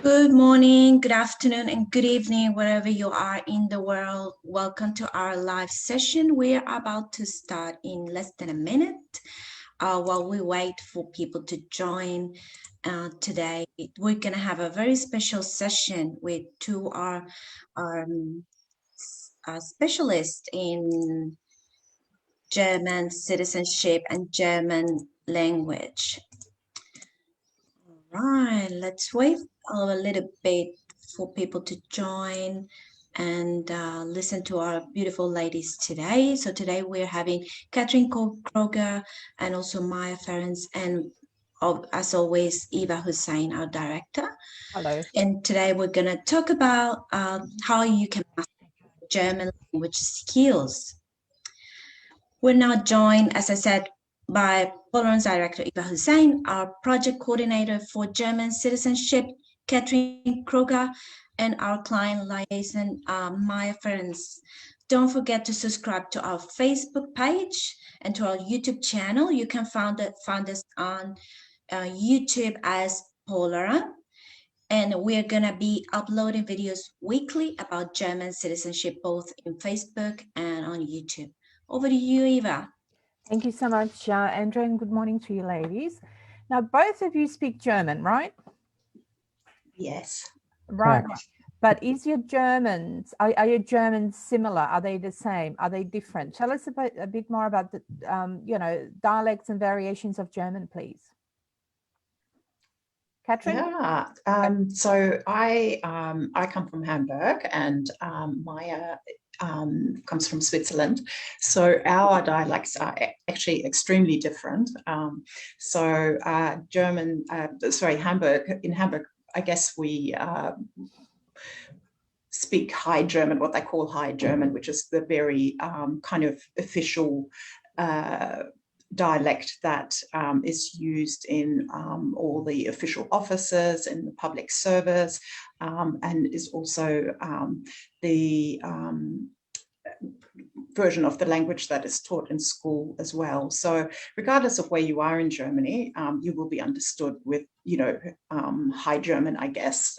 Good morning, good afternoon, and good evening, wherever you are in the world. Welcome to our live session. We're about to start in less than a minute. While we wait for people to join today, we're going to have a very special session with two our specialists in German citizenship and German language. Right, let's wait a little bit for people to join and listen to our beautiful ladies today. So today we're having Catherine Kroger and also Maya Ferenc and as always, Eva Hussein, our director. Hello. And today we're going to talk about how you can master German language skills. We're now joined, as I said, by Polaron's director, Eva Hussein, our project coordinator for German citizenship, Catherine Kroger, and our client liaison, Maya Ferenc. Don't forget to subscribe to our Facebook page and to our YouTube channel. You can find us on YouTube as Polaron. And we're going to be uploading videos weekly about German citizenship, both in Facebook and on YouTube. Over to you, Eva. Thank you so much, Andrea, and good morning to you ladies. Now, both of you speak German, right? Yes. Right. Correct. But is your Germans, are your Germans similar? Are they the same? Are they different? Tell us a bit more about the, dialects and variations of German, please. Catherine? Yeah. So I come from Hamburg, and Maya comes from Switzerland. So our dialects are actually extremely different. Hamburg, in Hamburg, I guess we speak High German, what they call High German, which is the very kind of official dialect that is used in all the official offices in the public service, and is also the version of the language that is taught in school as well. So regardless of where you are in Germany, you will be understood with, High German, I guess.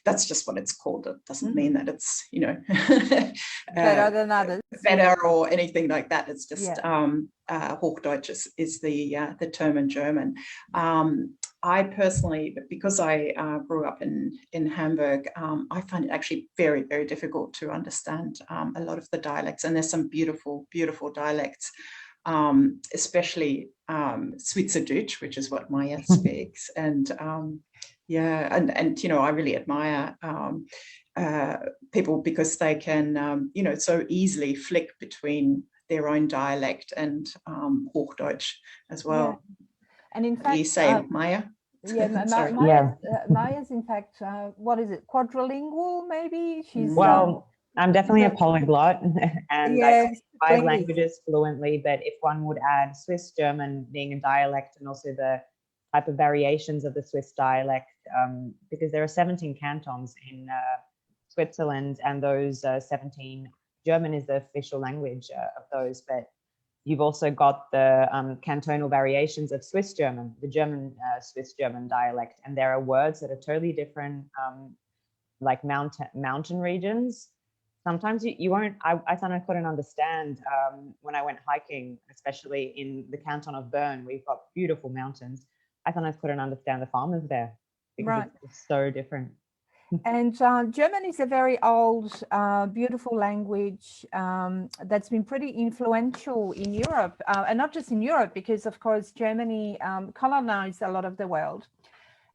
That's just what it's called. It doesn't mean that it's, better than others. Better or anything like that. It's just Hochdeutsch is the term in German. I personally, because I grew up in Hamburg, I find it actually very, very difficult to understand a lot of the dialects. And there's some beautiful, beautiful dialects, especially Schweizerdeutsch, which is what Maya speaks. And I really admire people because they can, so easily flick between their own dialect and Hochdeutsch as well. Yeah. And in fact, you say, Maya? Yeah, Maya's in fact, what is it, quadrilingual maybe? She's I'm definitely a polyglot and I speak 5 languages fluently, but if one would add Swiss German being a dialect and also the type of variations of the Swiss dialect, because there are 17 cantons in Switzerland, and those 17, German is the official language of those, but you've also got the cantonal variations of Swiss German, the German Swiss German dialect, and there are words that are totally different, like mountain regions. Sometimes you won't, I thought I couldn't understand when I went hiking, especially in the canton of Bern, we've got beautiful mountains. I thought I couldn't understand the farmers there because it's so different. And German is a very old, beautiful language that's been pretty influential in Europe, and not just in Europe, because of course Germany colonized a lot of the world.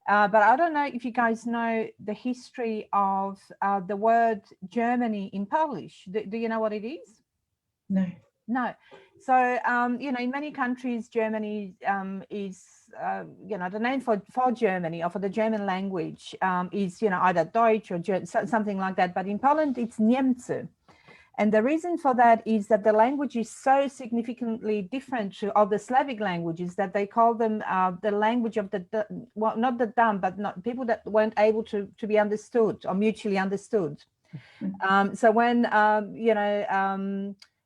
But I don't know if you guys know the history of the word Germany in Polish. Do you know what it is? No. No. So, in many countries, Germany is, the name for Germany or for the German language is, either Deutsch or something like that. But in Poland, it's Niemcy. And the reason for that is that the language is so significantly different of the Slavic languages that they call them the language of not the dumb, but not people that weren't able to be understood or mutually understood. So when,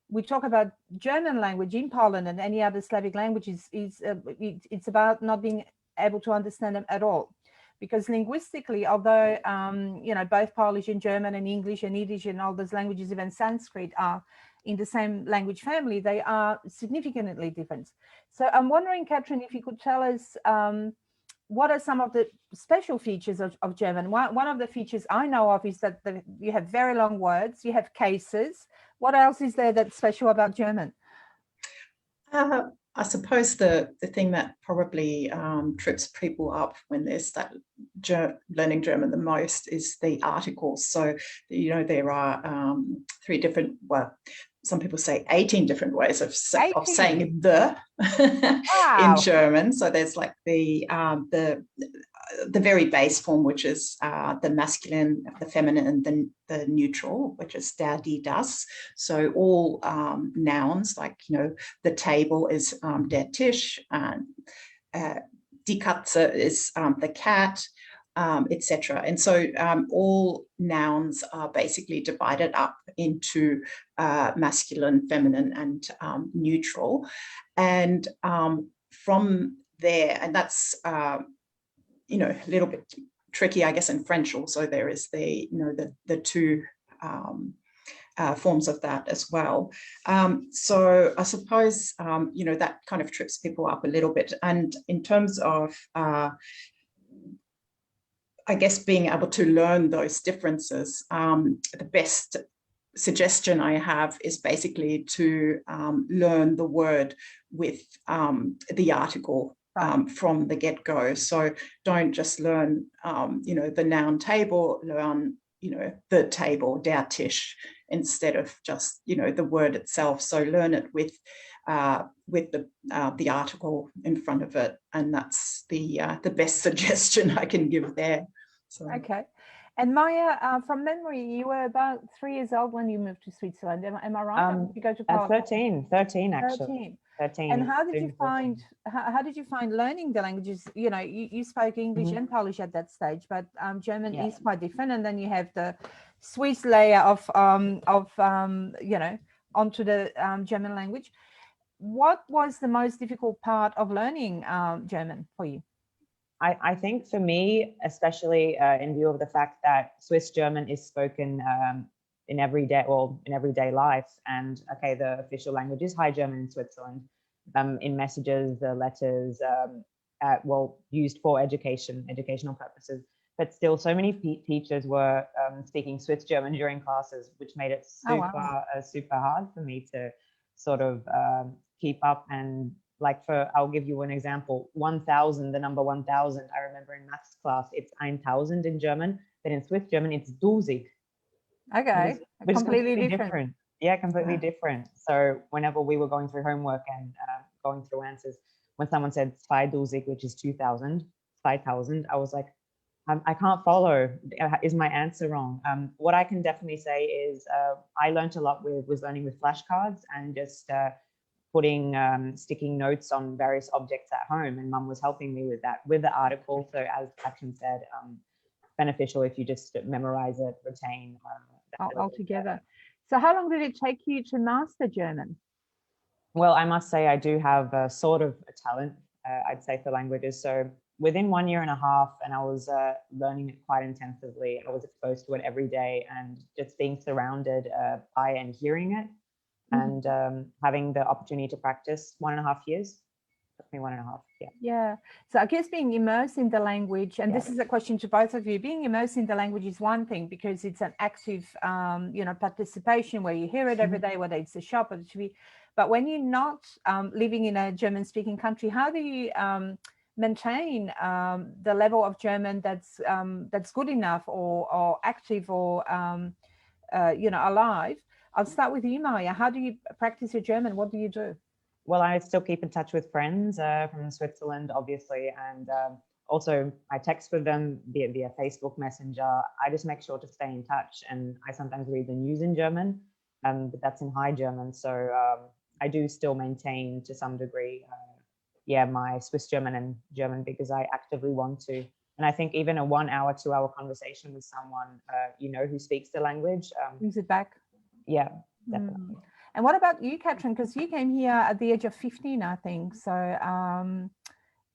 we talk about German language in Poland and any other Slavic languages, it's about not being able to understand them at all. because linguistically, although you know, both Polish and German and English and Yiddish and all those languages, even Sanskrit, are in the same language family, they are significantly different. So I'm wondering, Katrin, if you could tell us what are some of the special features of German? One of the features I know of is that you have very long words, you have cases. What else is there that's special about German? I suppose the thing that probably trips people up when they start learning German the most is the articles. So, you know, there are 3 different, well, some people say 18 different ways of saying the Wow. in German. So there's like the very base form, which is the masculine, the feminine, and the neutral, which is der, die, das. So all nouns, like, you know, the table is der Tisch, and die Katze is the cat, etc. And so all nouns are basically divided up into masculine, feminine, and neutral. And from there, and that's you know, a little bit tricky, I guess, in French also. There is the, you know, the 2 forms of that as well. So I suppose, you know, that kind of trips people up a little bit. And in terms of, I guess, being able to learn those differences, the best suggestion I have is basically to learn the word with the article from the get-go. So don't just learn, you know, the noun table, learn, you know, the table, der Tisch, instead of just, you know, the word itself. So learn it with the article in front of it, and that's the best suggestion I can give there. So. Okay. And Maya, from memory, you were about 3 years old when you moved to Switzerland. Am I right? Did you go to Palatine? 13 actually. 13. And how did you find learning the languages? You know, you spoke English and Polish at that stage, but German is quite different. And then you have the Swiss layer of you know, onto the German language. What was the most difficult part of learning German for you? I think for me, especially in view of the fact that Swiss German is spoken in everyday life, and okay, the official language is High German in Switzerland. In messages, the letters, well, used for educational purposes, but still, so many teachers were speaking Swiss German during classes, which made it super hard for me to sort of keep up. And like, I'll give you an example. 1,000, the number 1,000. I remember in maths class, it's 1,000 in German, but in Swiss German, it's Dusig. Okay, which completely is different. Yeah, completely different. So whenever we were going through homework and going through answers, when someone said zwei Dusig, which is 2,000, I was like, I can't follow. Is my answer wrong? What I can definitely say is I learned a lot was learning with flashcards and just sticking notes on various objects at home, and Mum was helping me with that, with the article. So as Katrin said, beneficial if you just memorize it, retain. Altogether. So how long did it take you to master German? Well, I must say I do have a sort of a talent, I'd say, for languages. So within 1.5 years, and I was learning it quite intensively. I was exposed to it every day, and just being surrounded by and hearing it, and having the opportunity to practice 1.5 years. Took me 1.5, yeah. Yeah. So I guess being immersed in the language, and this is a question to both of you, being immersed in the language is one thing because it's an active, you know, participation where you hear it every day, whether it's a shop or the TV. But when you're not living in a German-speaking country, how do you maintain the level of German that's good enough or active or you know, alive? I'll start with you, Maya. How do you practice your German? What do you do? Well, I still keep in touch with friends from Switzerland, obviously, and also I text with them via Facebook Messenger. I just make sure to stay in touch, and I sometimes read the news in German, but that's in High German. So I do still maintain to some degree, my Swiss German and German because I actively want to. And I think even a 1 hour, 2 hour conversation with someone, you know, who speaks the language. Brings it back. Yeah, definitely. And what about you, Katrin? Because you came here at the age of 15, I think. So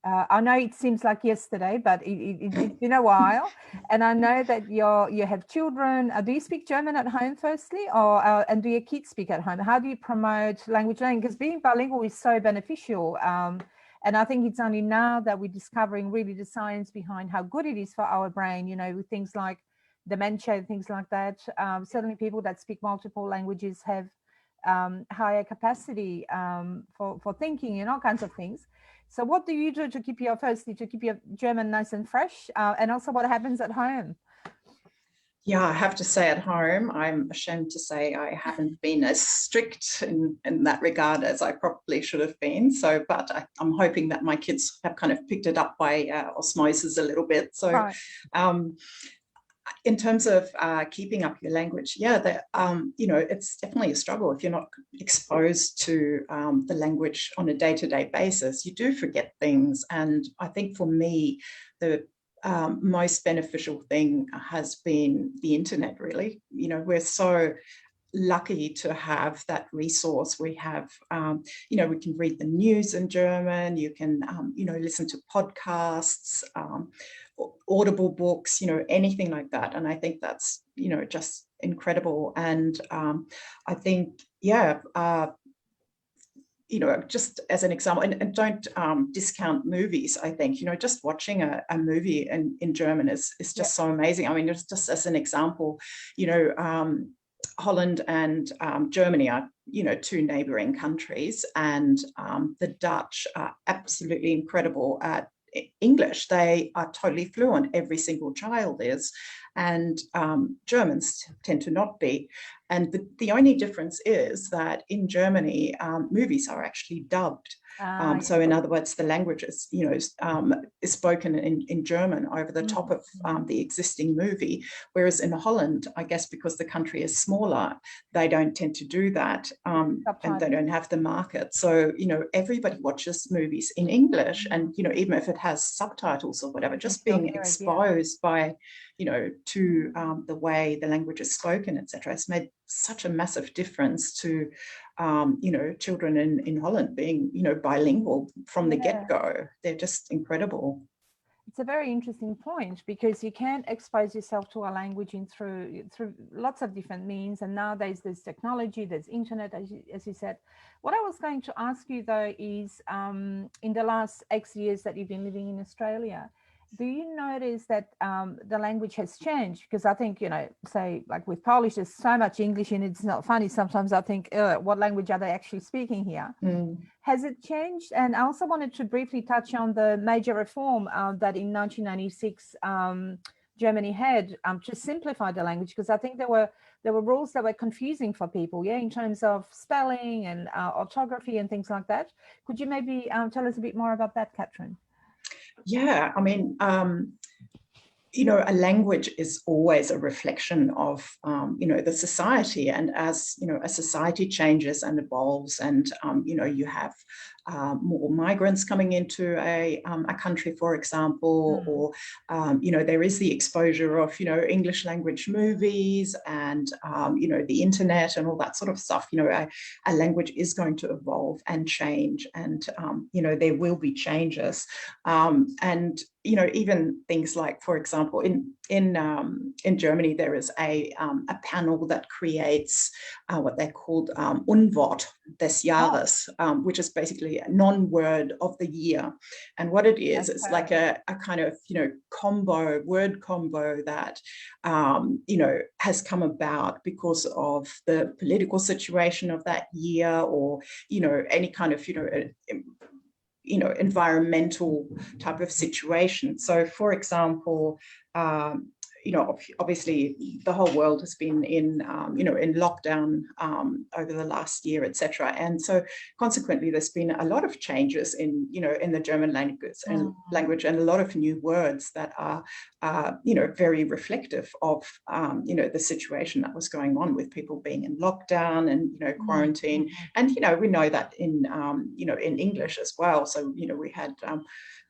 I know it seems like yesterday, but it's been a while. And I know that you have children. Do you speak German at home firstly, or and do your kids speak at home? How do you promote language learning? Because being bilingual is so beneficial. And I think it's only now that we're discovering really the science behind how good it is for our brain, you know, with things like dementia, things like that. Certainly people that speak multiple languages have higher capacity for thinking and all kinds of things. So what do you do to keep your German nice and fresh? And also what happens at home? Yeah, I have to say at home, I'm ashamed to say I haven't been as strict in that regard as I probably should have been. So, but I'm hoping that my kids have kind of picked it up by osmosis a little bit. So, right. In terms of keeping up your language, yeah, you know, it's definitely a struggle if you're not exposed to the language on a day-to-day basis. You do forget things, and I think for me, the most beneficial thing has been the internet. Really, you know, we're so lucky to have that resource. We have, you know, we can read the news in German. You can, you know, listen to podcasts. Audible books, you know, anything like that. And I think that's, you know, just incredible. And I think, yeah, you know, just as an example, and don't discount movies. I think, you know, just watching a movie in German is just so amazing. I mean, just as an example, you know, Holland and Germany are, you know, two neighboring countries, and the Dutch are absolutely incredible at English. They are totally fluent, every single child is, and Germans tend to not be. And the only difference is that in Germany, movies are actually dubbed. So in other words, the language is, you know, is spoken in German over the top of the existing movie. Whereas in Holland, I guess because the country is smaller, they don't tend to do that, and they don't have the market. So, you know, everybody watches movies in English, and, you know, even if it has subtitles or whatever, just being exposed by, you know, to the way the language is spoken, etc. It's made such a massive difference to, you know, children in Holland being, you know, bilingual from the get-go. They're just incredible. It's a very interesting point, because you can expose yourself to a language through lots of different means. And nowadays there's technology, there's internet, as you said. What I was going to ask you though is, in the last X years that you've been living in Australia, do you notice that the language has changed? Because I think, you know, say like with Polish, there's so much English in it, it's not funny. Sometimes I think, what language are they actually speaking here? Has it changed? And I also wanted to briefly touch on the major reform that in 1996 Germany had to simplify the language, because I think there were rules that were confusing for people, in terms of spelling and orthography and things like that. Could you maybe tell us a bit more about that, Catherine? Yeah, I mean, you know, a language is always a reflection of, you know, the society. And as, you know, a society changes and evolves, and, you know, you have more migrants coming into a country, for example, or, you know, there is the exposure of, you know, English language movies and, you know, the internet and all that sort of stuff. You know, a language is going to evolve and change, and, you know, there will be changes. And, you know, even things like, for example, in Germany, there is a panel that creates what they're called Unwort des Jahres, which is basically a non-word of the year. And what it is, it's like a kind of, you know, word combo that, you know, has come about because of the political situation of that year, or, you know, any kind of, you know, environmental type of situation. So, for example, you know, obviously the whole world has been in, you know, in lockdown over the last year, etc. And so consequently, there's been a lot of changes in, you know, in the German language and a lot of new words that are, you know, very reflective of, you know, the situation that was going on with people being in lockdown and, you know, quarantine. And, you know, we know that in, you know, in English as well. So, you know, we had,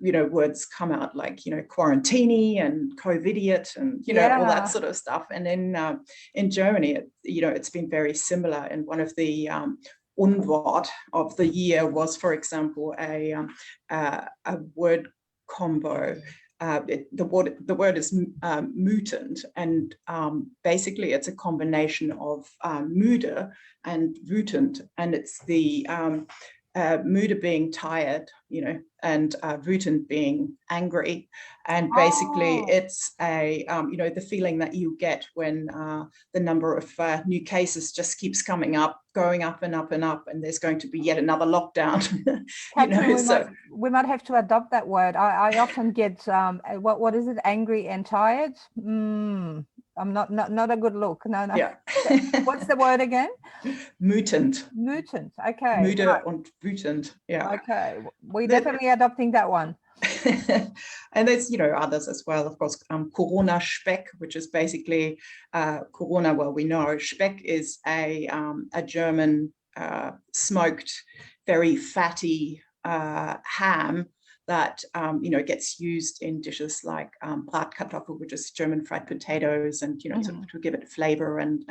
you know, words come out like, you know, quarantini and COVIDiot and, you know, all that sort of stuff. And in Germany, you know, it's been very similar. And one of the Unwort of the year was, for example, a word combo. The word is mutant, and basically it's a combination of müde and wütend, and it's the müde being tired, and wütend being angry, and basically it's a the feeling that you get when the number of new cases just keeps coming up, going up and up and up, and there's going to be yet another lockdown. Catherine, we might have to adopt that word. I often get what is it, angry and tired? I'm not a good look. No. Yeah. What's the word again? Mutant. Mutant. Okay. Müde und wütend. Yeah. Okay. We're definitely adopting that one. And there's others as well, of course. Corona Speck, which is basically Corona. Well, we know Speck is a German smoked, very fatty ham that gets used in dishes like Bratkartoffel, which is German fried potatoes, and sort of to give it flavor and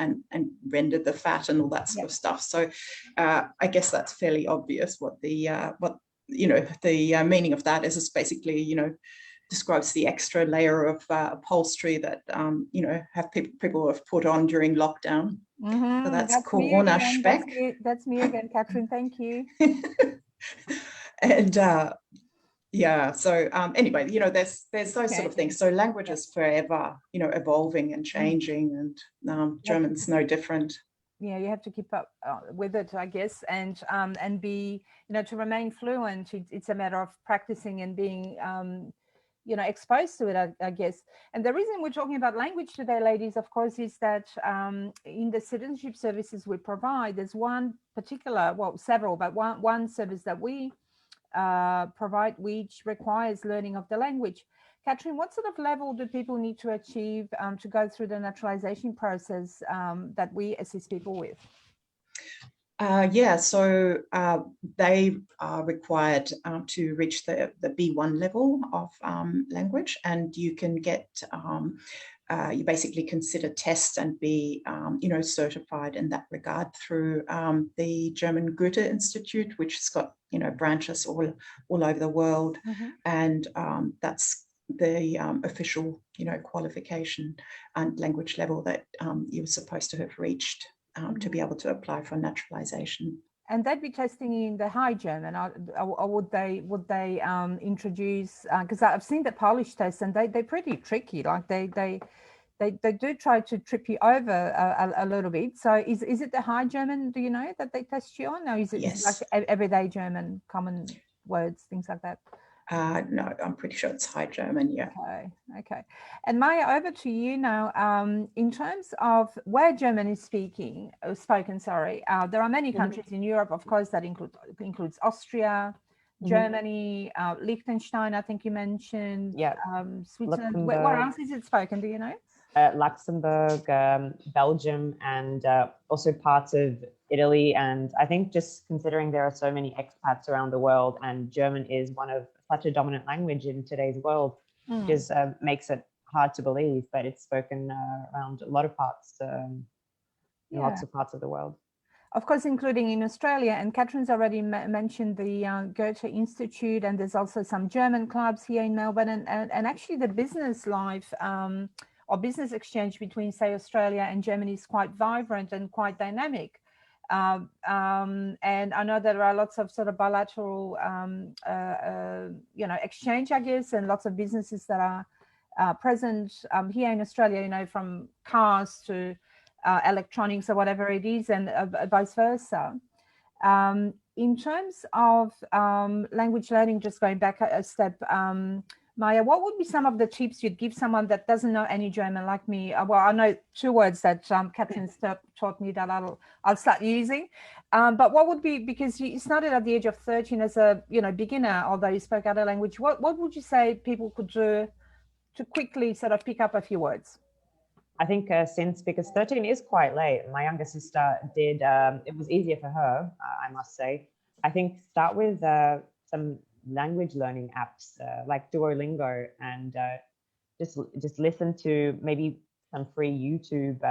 render the fat and all that sort of stuff. So I guess that's fairly obvious what the meaning of that is. It's basically describes the extra layer of upholstery that people have put on during lockdown. So that's Corona Speck. That's me again, Catherine. Thank you. And yeah, so anyway, there's those sort of things. So language is forever evolving and changing, and German's no different. Yeah, you have to keep up with it, I guess, and be to remain fluent. It's a matter of practicing and being exposed to it, I guess. And the reason we're talking about language today, ladies, of course, is that in the citizenship services we provide, there's one particular, well, several, but one service that we provide which requires learning of the language. Catherine, what sort of level do people need to achieve to go through the naturalization process that we assist people with? So they are required to reach the B1 level of language, and you can get, you basically consider tests and be, certified in that regard through the German Goethe Institute, which has got, branches all over the world. And that's the official, qualification and language level that you're supposed to have reached to be able to apply for naturalization. And they'd be testing in the High German, or would they introduce? Because I've seen the Polish tests, and they're pretty tricky. Like they do try to trip you over a little bit. So is it the High German? Do you know that they test you on? Or is it like everyday German, common words, things like that? No, I'm pretty sure it's High German, yeah. Okay. And Maya, over to you now. In terms of where German is spoken, there are many countries in Europe, of course, that includes Austria, Germany, Liechtenstein, I think you mentioned, Switzerland. Where else is it spoken, do you know? Luxembourg, Belgium, and also parts of Italy. And I think just considering there are so many expats around the world, and German is such a dominant language in today's world, just makes it hard to believe, but it's spoken around a lot of parts, lots of parts of the world. Of course, including in Australia. And Catherine's already mentioned the Goethe Institute, and there's also some German clubs here in Melbourne, and actually the business life or business exchange between, say, Australia and Germany is quite vibrant and quite dynamic. And I know there are lots of sort of bilateral, exchange, I guess, and lots of businesses that are present here in Australia, from cars to electronics or whatever it is, and vice versa. In terms of language learning, just going back a step, Maya, what would be some of the tips you'd give someone that doesn't know any German like me? Well, I know two words that Catherine taught me that I'll start using. But what would be, because you started at the age of 13 as a beginner, although you spoke other language, what would you say people could do to quickly sort of pick up a few words? I think because 13 is quite late, my younger sister did, it was easier for her, I must say. I think start with some language learning apps like Duolingo, and just listen to maybe some free YouTube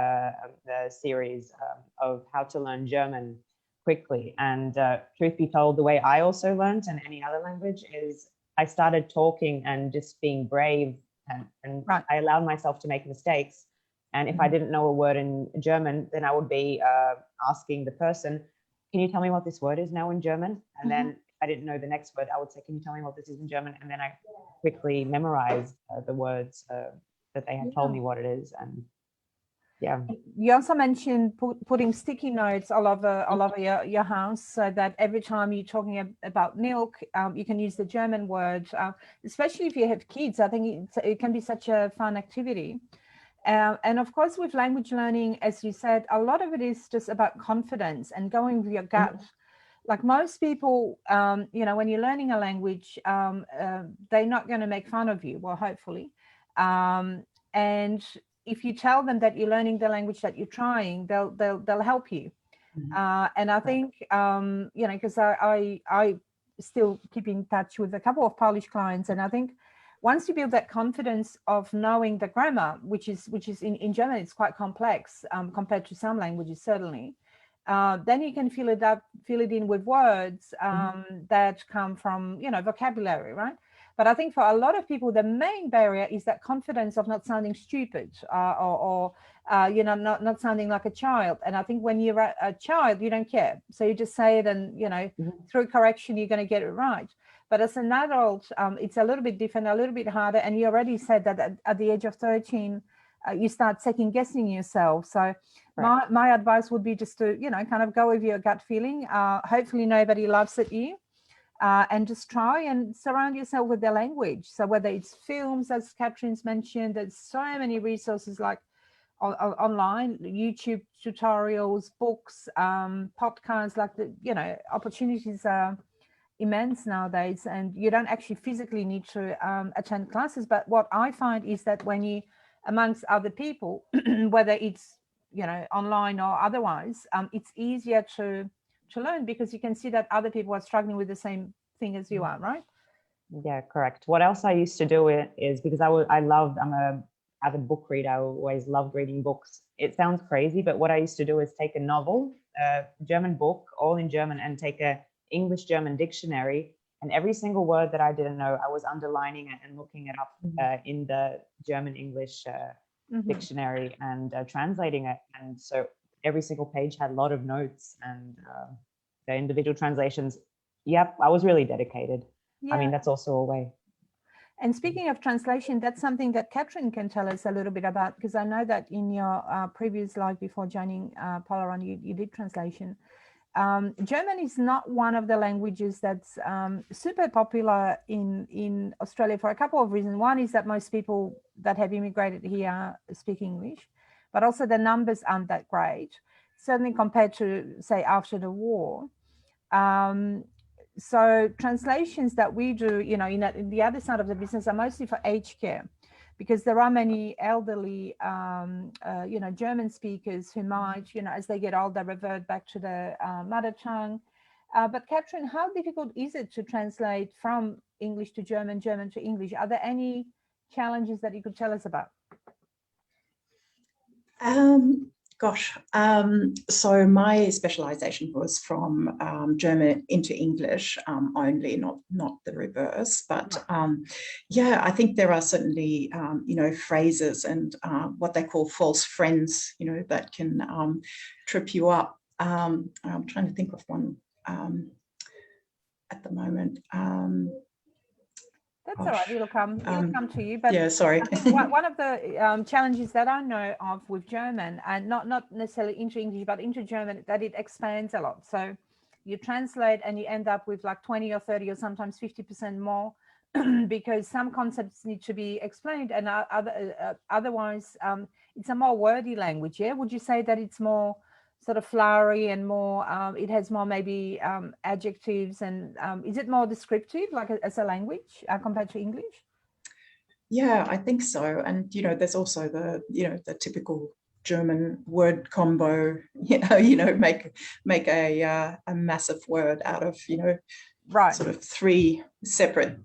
series of how to learn German. quickly. And truth be told, the way I also learned in any other language is I started talking and just being brave, and Right. I allowed myself to make mistakes. And if I didn't know a word in German, then I would be asking the person, can you tell me what this word is now in German? And then if I didn't know the next word, I would say, can you tell me what this is in German? And then I quickly memorized the words that they had told me what it is. And yeah. You also mentioned putting sticky notes all over your house, so that every time you're talking about milk, you can use the German word, especially if you have kids. I think it can be such a fun activity. And of course, with language learning, as you said, a lot of it is just about confidence and going with your gut. Like most people, you know, when you're learning a language, they're not going to make fun of you, well, hopefully. And if you tell them that you're learning the language that you're trying, they'll help you. And I think, you know, because I still keep in touch with a couple of Polish clients, and I think once you build that confidence of knowing the grammar, which is in German, it's quite complex compared to some languages, certainly. Then you can fill it in with words that come from, you know, vocabulary, right? But I think for a lot of people, the main barrier is that confidence of not sounding stupid or you know, not sounding like a child. And I think when you're a child, you don't care. So you just say it, and, you know, through correction, you're going to get it right. But as an adult, it's a little bit different, a little bit harder. And you already said that at the age of 13, you start second guessing yourself. So my advice would be just to, you know, kind of go with your gut feeling. Hopefully nobody laughs at you. And just try and surround yourself with the language. So whether it's films, as Catherine's mentioned, there's so many resources like online, YouTube tutorials, books, podcasts, like you know, opportunities are immense nowadays, and you don't actually physically need to attend classes. But what I find is that when you amongst other people, whether it's, you know, online or otherwise, it's easier to learn, because you can see that other people are struggling with the same thing as you are, right? Yeah, correct. What else I used to do is, because I'm a avid book reader. I always loved reading books. It sounds crazy, but what I used to do is take a novel, a German book, all in German, and take a English-German dictionary, and every single word that I didn't know, I was underlining it and looking it up in the German-English dictionary and translating it. And so every single page had a lot of notes and the individual translations. Yep, I was really dedicated. Yeah. I mean, that's also a way. And speaking of translation, that's something that Catherine can tell us a little bit about, because I know that in your previous life before joining Polaron, you did translation. German is not one of the languages that's super popular in Australia for a couple of reasons. One is that most people that have immigrated here speak English, but also the numbers aren't that great, certainly compared to, say, after the war. So translations that we do, you know, in the other side of the business are mostly for aged care, because there are many elderly, you know, German speakers who might, you know, as they get older, revert back to their mother tongue. But Catherine, how difficult is it to translate from English to German, German to English? Are there any challenges that you could tell us about? So my specialization was from German into English only, not the reverse. But yeah, I think there are certainly, you know, phrases and what they call false friends, you know, that can trip you up. I'm trying to think of one at the moment. That's all right. It'll come to you. But yeah, sorry. I think one of the challenges that I know of with German, and not necessarily into English, but into German, that it expands a lot. So you translate and you end up with like 20 or 30 or sometimes 50% more, because some concepts need to be explained, and otherwise it's a more wordy language. Yeah, would you say that it's more sort of flowery and more, it has more maybe adjectives, and is it more descriptive, like as a language compared to English? Yeah, I think so. And, you know, there's also the, you know, the typical German word combo, you know, make a massive word out of, you know, right, sort of three separate,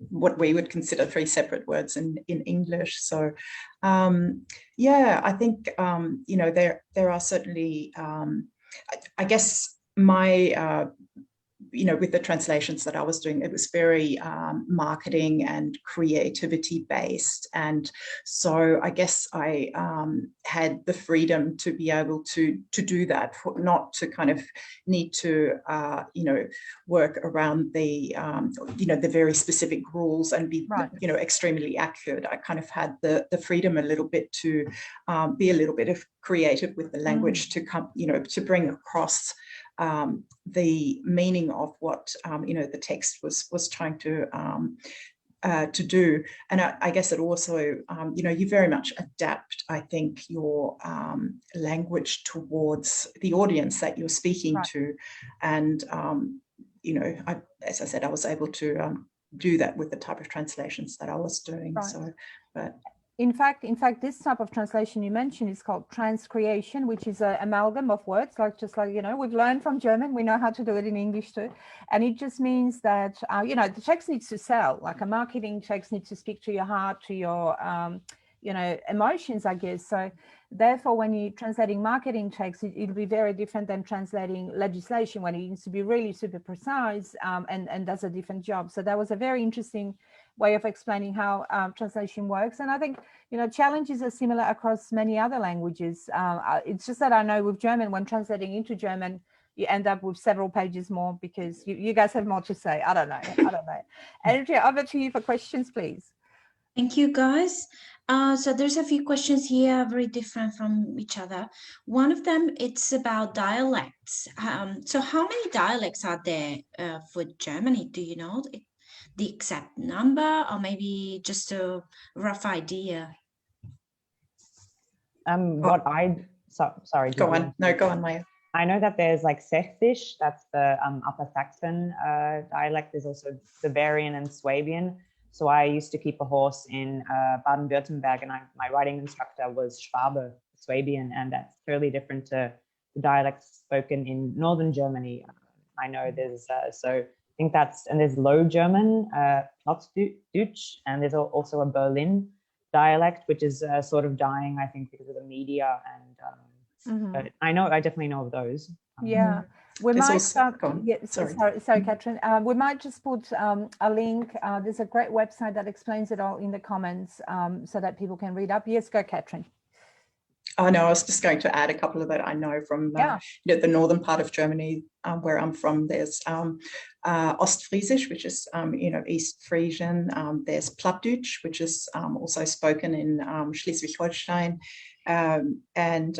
what we would consider three separate words in English. So yeah, I think you know, there are certainly I guess my with the translations that I was doing, it was very marketing and creativity based. And so I guess I had the freedom to be able to do that, not to kind of need to, work around the, the very specific rules and be, extremely accurate. I kind of had the freedom a little bit to be a little bit of creative with the language to come, to bring across the meaning of what the text was trying to do. And I guess it also you very much adapt, I think, your language towards the audience that you're speaking to. And as I said, I was able to do that with the type of translations that I was doing. So but in fact, this type of translation you mentioned is called transcreation, which is an amalgam of words, just like, we've learned from German, we know how to do it in English too. And it just means that, the text needs to sell, like a marketing text needs to speak to your heart, to your, emotions, I guess. So therefore, when you're translating marketing text, it'll be very different than translating legislation when it needs to be really super precise and does a different job. So that was a very interesting way of explaining how translation works. And I think, challenges are similar across many other languages. It's just that I know with German, when translating into German, you end up with several pages more because you guys have more to say. I don't know. Andrea, over to you for questions, please. Thank you, guys. So there's a few questions here, very different from each other. One of them, it's about dialects. So how many dialects are there for Germany? Do you know the exact number, or maybe just a rough idea? Sorry. Go on. No, go on, Maya. I know that there's like Sächsisch, that's the Upper Saxon dialect. There's also Bavarian and Swabian. So I used to keep a horse in Baden-Württemberg, and my riding instructor was Schwabe, Swabian, and that's totally different to the dialects spoken in northern Germany. I know there's, so I think and there's Low German, Plattdeutsch, and there's also a Berlin dialect, which is sort of dying, I think, because of the media. And but I definitely know of those. Yeah. We might start. Sorry, Catherine. We might just put a link. There's a great website that explains it all in the comments so that people can read up. Yes, go, Catherine. Oh, no, I was just going to add a couple of that I know from the northern part of Germany, where I'm from. There's Ostfriesisch, which is, East Frisian. There's Plattdeutsch, which is also spoken in Schleswig-Holstein. And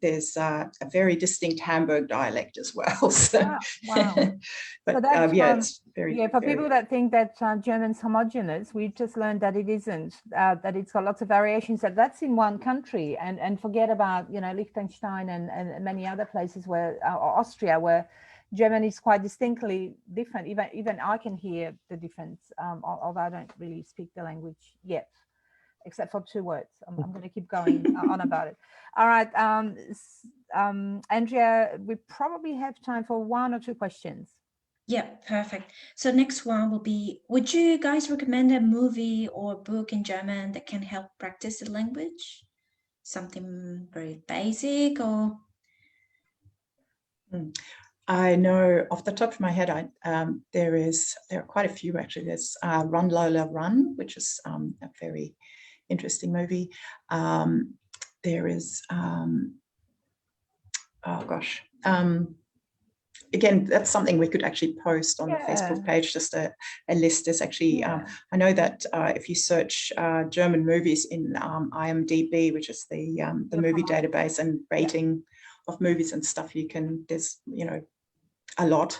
there's a very distinct Hamburg dialect as well. So, wow. But so that's, it's very... Yeah, for people that think that German's homogeneous, we've just learned that it isn't, that it's got lots of variations, that's in one country. And forget about, Liechtenstein and many other places where, or Austria, where German is quite distinctly different. Even I can hear the difference, although I don't really speak the language yet, except for 2 words. I'm going to keep going on about it. All right, Andrea, we probably have time for 1 or 2 questions. Yeah, perfect. So next one will be, would you guys recommend a movie or book in German that can help practice the language? Something very basic or? I know off the top of my head, there are quite a few actually. There's Run Lola Run, which is a very interesting movie. There is, again, that's something we could actually post on the Facebook page, just a list. There's actually, I know that if you search German movies in IMDb, which is the movie database and rating of movies and stuff, there's, a lot.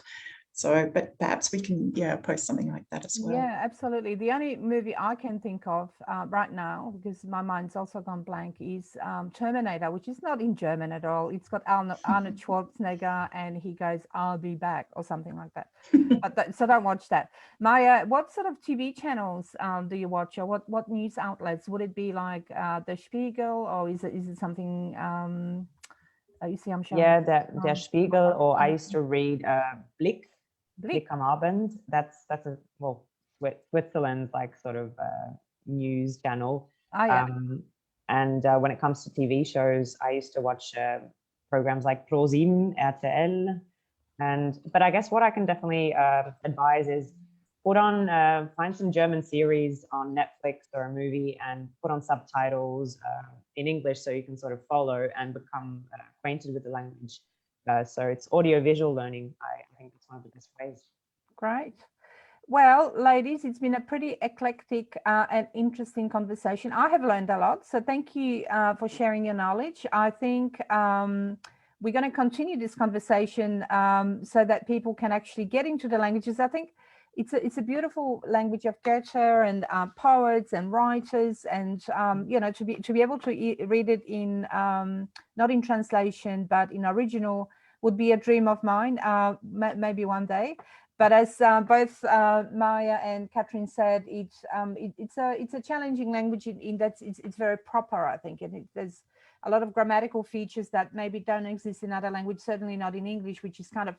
So, but perhaps we can, post something like that as well. Yeah, absolutely. The only movie I can think of right now, because my mind's also gone blank, is Terminator, which is not in German at all. It's got Arnold Schwarzenegger, and he goes, "I'll be back," or something like that. So don't watch that. Maya, what sort of TV channels do you watch, or what news outlets? Would it be like Der Spiegel, or is it something? You see, I'm showing. Yeah, Der Spiegel, or I used to read Blick am Abend. That's Switzerland's like sort of news channel. And when it comes to TV shows, I used to watch programs like Pro7, RTL, But I guess what I can definitely advise is find some German series on Netflix or a movie and put on subtitles in English so you can sort of follow and become acquainted with the language. So it's audio-visual learning. I think it's one of the best ways. Great. Well, ladies, it's been a pretty eclectic and interesting conversation. I have learned a lot, so thank you for sharing your knowledge. I think we're going to continue this conversation so that people can actually get into the languages. I think it's a beautiful language of Goethe and poets and writers, and you know, to be able to read it in not in translation but in original would be a dream of mine. Maybe one day. But as both Maya and Catherine said, it's a challenging language in that it's very proper, I think, and there's a lot of grammatical features that maybe don't exist in other languages, certainly not in English, which is kind of,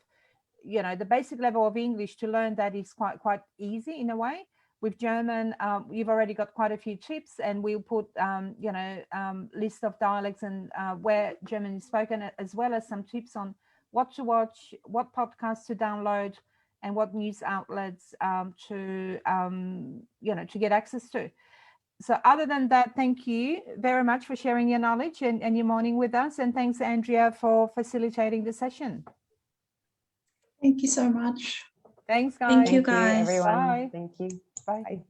you know, the basic level of English. To learn that is quite easy in a way. With German, you've already got quite a few tips, and we'll put you know, list of dialects and where German is spoken, as well as some tips on what to watch, what podcasts to download, and what news outlets to you know, to get access to. So other than that, thank you very much for sharing your knowledge and your morning with us, and thanks, Andrea, for facilitating the session. Thank you so much. Thanks, guys. Thank you, guys. Thank you, everyone. Bye. Thank you. Bye.